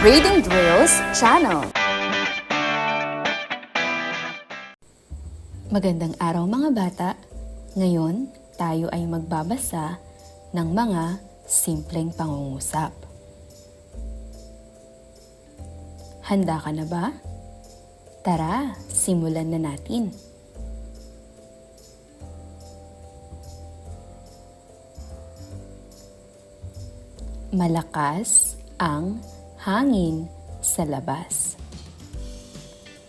Reading Drills Channel. Magandang araw mga bata. Ngayon, tayo ay magbabasa ng mga simpleng pangungusap. Handa ka na ba? Tara, simulan na natin. Malakas ang hangin sa labas.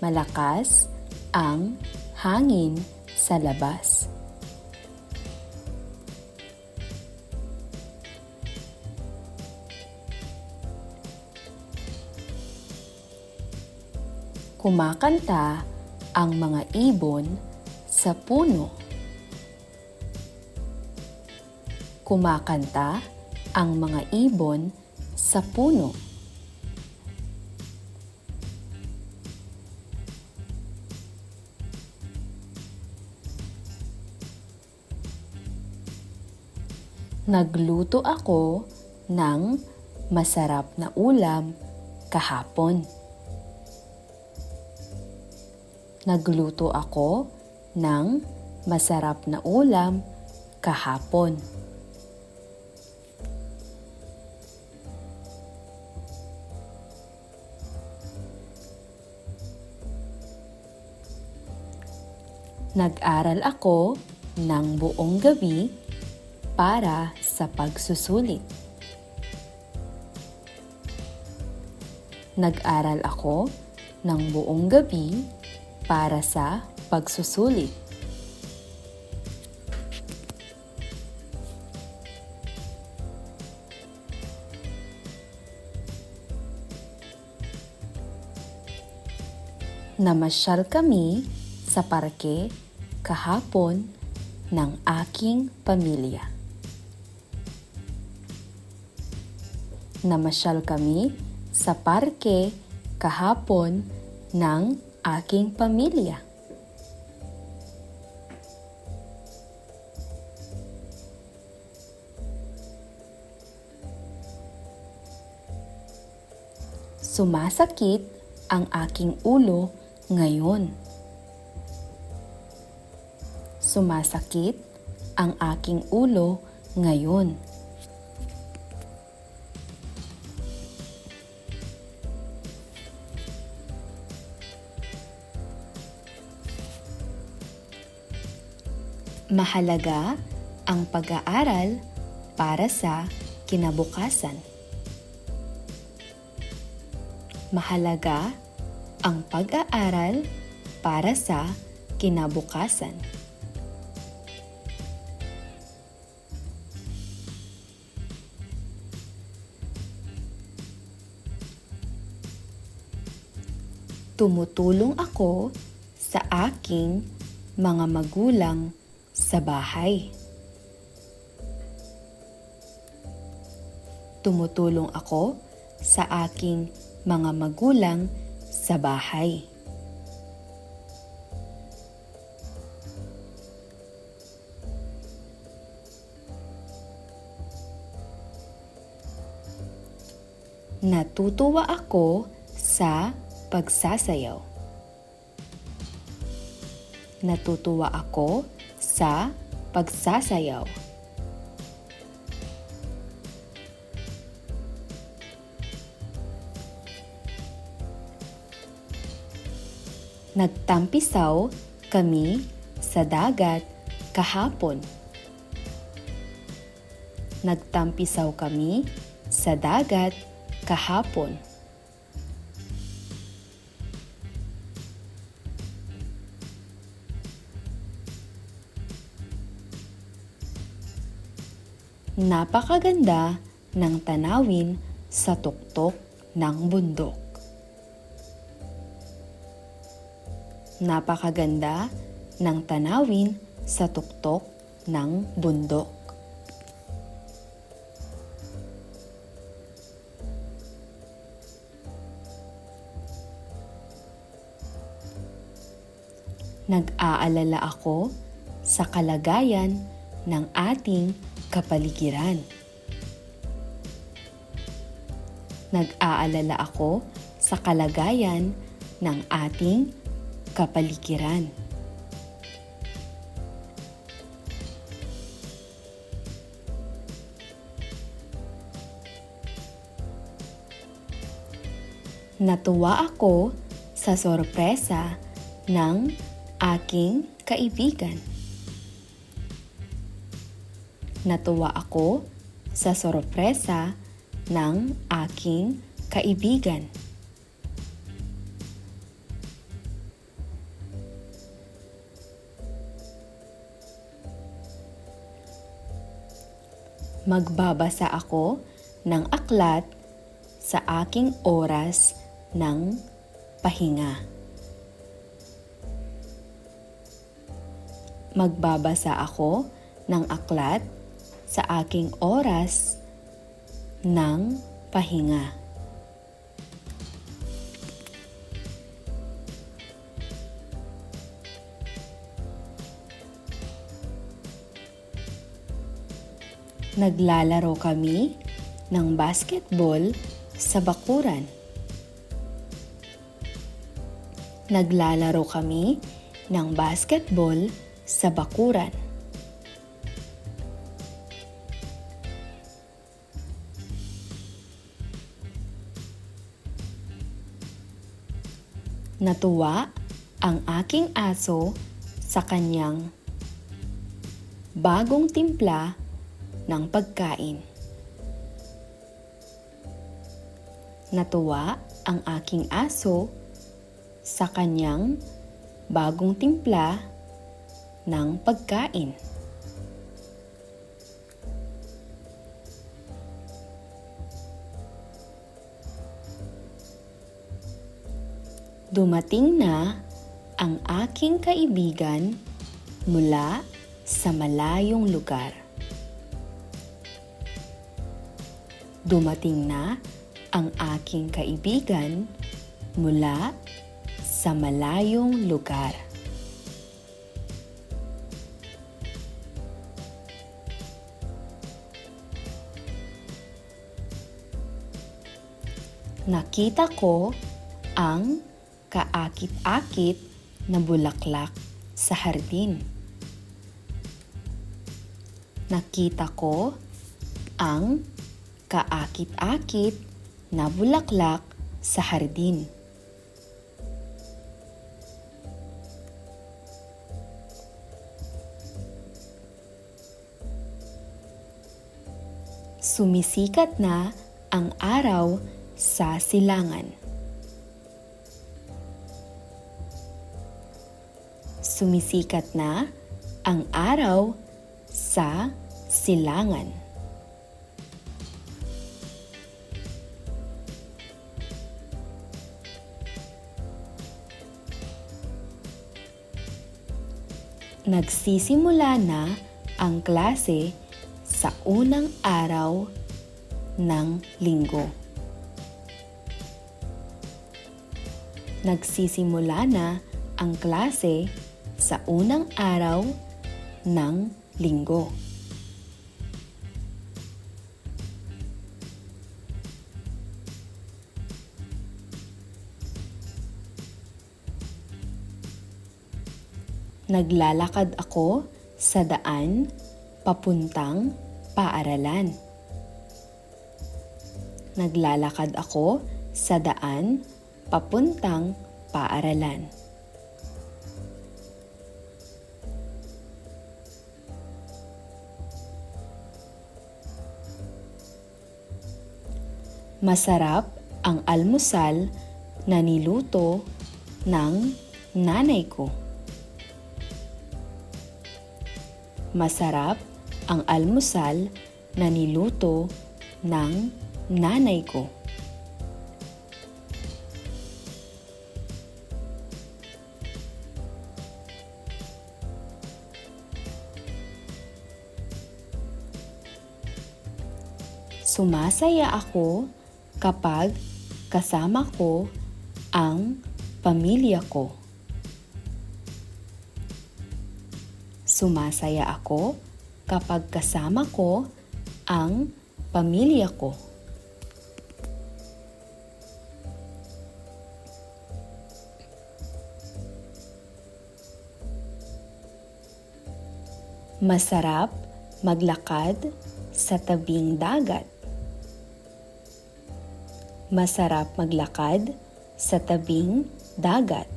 Malakas ang hangin sa labas. Kumakanta ang mga ibon sa puno. Kumakanta ang mga ibon sa puno. Nagluto ako ng masarap na ulam kahapon. Nagluto ako ng masarap na ulam kahapon. Nag-aral ako ng buong gabi para sa pagsusulit. Nag-aral ako ng buong gabi para sa pagsusulit. Namasyal kami sa parke kahapon ng aking pamilya. Namasyal kami sa parke kahapon ng aking pamilya. Sumasakit ang aking ulo ngayon. Sumasakit ang aking ulo ngayon. Mahalaga ang pag-aaral para sa kinabukasan. Mahalaga ang pag-aaral para sa kinabukasan. Tumutulong ako sa aking mga magulang sa bahay. Tumutulong ako sa aking mga magulang sa bahay. Natutuwa ako sa pagsasayaw. Natutuwa ako sa pagsasayaw. Nagtampisaw kami sa dagat kahapon. Nagtampisaw kami sa dagat kahapon. Napakaganda ng tanawin sa tuktok ng bundok. Napakaganda ng tanawin sa tuktok ng bundok. Nag-aalala ako sa kalagayan ng ating kapaligiran. Nag-aalala ako sa kalagayan ng ating kapaligiran. Natuwa ako sa sorpresa ng aking kaibigan. Natuwa ako sa sorpresa ng aking kaibigan. Magbabasa ako ng aklat sa aking oras ng pahinga. Magbabasa ako ng aklat sa aking oras ng pahinga. Naglalaro kami ng basketball sa bakuran. Naglalaro kami ng basketball sa bakuran. Natuwa ang aking aso sa kanyang bagong timpla ng pagkain. Natuwa ang aking aso sa kanyang bagong timpla ng pagkain. Dumating na ang aking kaibigan mula sa malayong lugar. Dumating na ang aking kaibigan mula sa malayong lugar. Nakita ko ang kaakit-akit na bulaklak sa hardin. Nakita ko ang kaakit-akit na bulaklak sa hardin. Sumisikat na ang araw sa silangan. Sumisikat na ang araw sa silangan. Nagsisimula na ang klase sa unang araw ng linggo. Nagsisimula na ang klase sa unang araw ng linggo. Naglalakad ako sa daan papuntang paaralan. Naglalakad ako sa daan papuntang paaralan. Masarap ang almusal na niluto ng nanay ko. Masarap ang almusal na niluto ng nanay ko. Sumasaya ako kapag kasama ko ang pamilya ko. Sumasaya ako kapag kasama ko ang pamilya ko. Masarap maglakad sa tabing dagat. Masarap maglakad sa tabing dagat.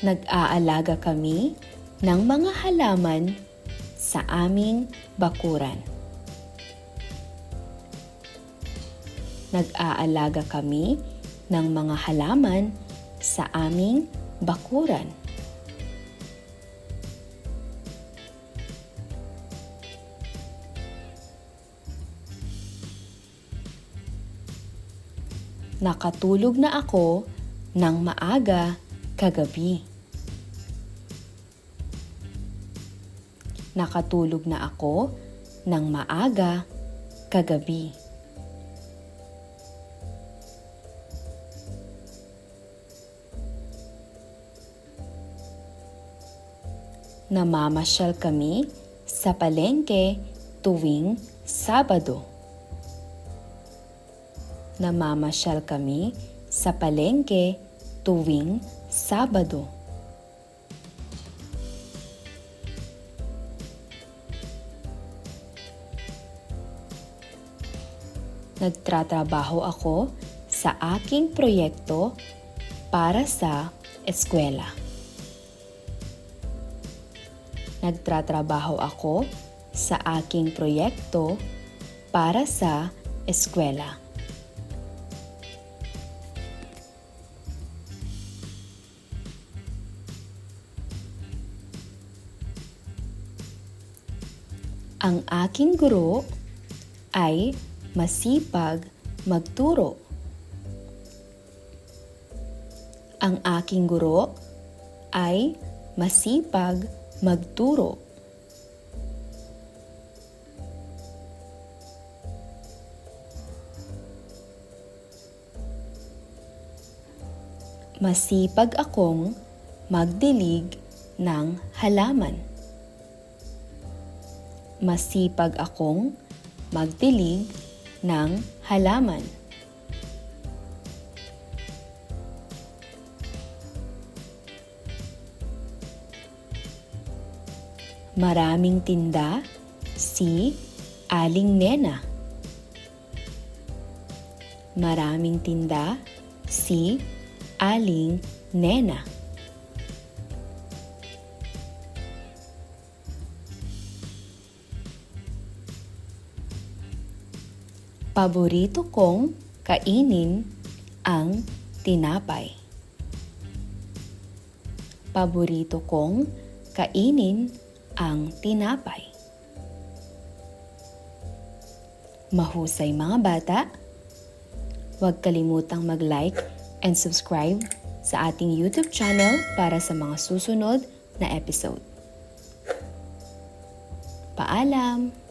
Nag-aalaga kami ng mga halaman sa aming bakuran. Nag-aalaga kami ng mga halaman sa aming bakuran. Nakatulog na ako ng maaga kagabi. Nakatulog na ako ng maaga kagabi. Namamasyal kami sa palengke tuwing Sabado. Namamasyal kami sa palengke tuwing Sabado. Nagtratrabaho ako sa aking proyekto para sa eskwela. Nagtratrabaho ako sa aking proyekto para sa eskwela. Ang aking guro ay masipag magturo. Ang aking guro ay masipag magturo. Masipag akong magdilig ng halaman. Masipag akong magdilig ng halaman. Maraming tinda si Aling Nena. Maraming tinda si Aling Nena. Paborito kong kainin ang tinapay. Paborito kong kainin ang tinapay. Mahusay mga bata, huwag kalimutang mag-like and subscribe sa ating YouTube channel para sa mga susunod na episode. Paalam!